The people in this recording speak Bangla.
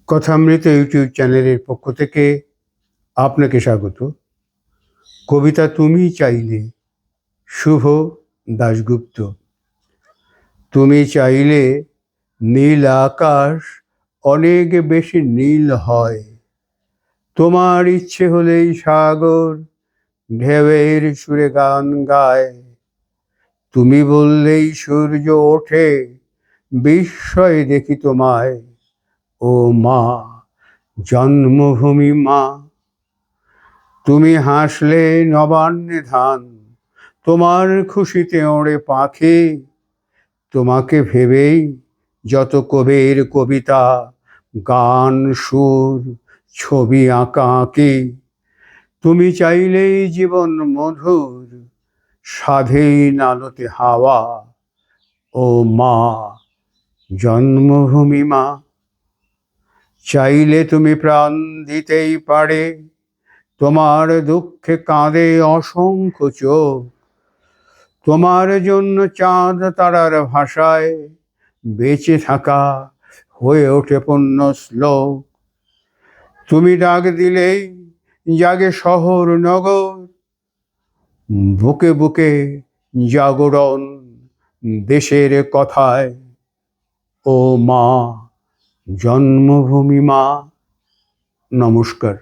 কথামৃত ইউটিউব চ্যানেলের পক্ষ থেকে আপনাকে স্বাগত। কবিতা তুমি চাইলে, শুভ দাশগুপ্ত। তুমি চাইলে নীল আকাশ অনেক বেশি নীল হয়, তোমার ইচ্ছে হলেই সাগর ঢেউয়ের সুরে গান গায়। তুমি বললেই সূর্য ওঠে, বিস্ময়ে দেখি তোমায়। ও মা, জন্মভূমি মা। তুমি হাসলে নবান্নে ধান, তোমার খুশিতে ওড়ে পাখি। তোমাকে ভেবেই যত কবির কবিতা, গান, সুর, ছবি আঁকা আঁকি। তুমি চাইলেই জীবন মধুর, স্বাধীন আলোতে হাওয়া। ও মা, জন্মভূমি মা। চাইলে তুমি প্রাণ দিতেই পারে, তোমার দুঃখে কাঁদে অসংখ্য চোখ। তোমার জন্য চাঁদ তারার ভাষায় বেঁচে থাকা হয়ে ওঠে পূর্ণ শ্লোক। তুমি ডাক দিলেই জাগে শহর নগর, বুকে বুকে জাগরণ দেশের কথায়। ও মা, জন্মভূমি মা। নমস্কার।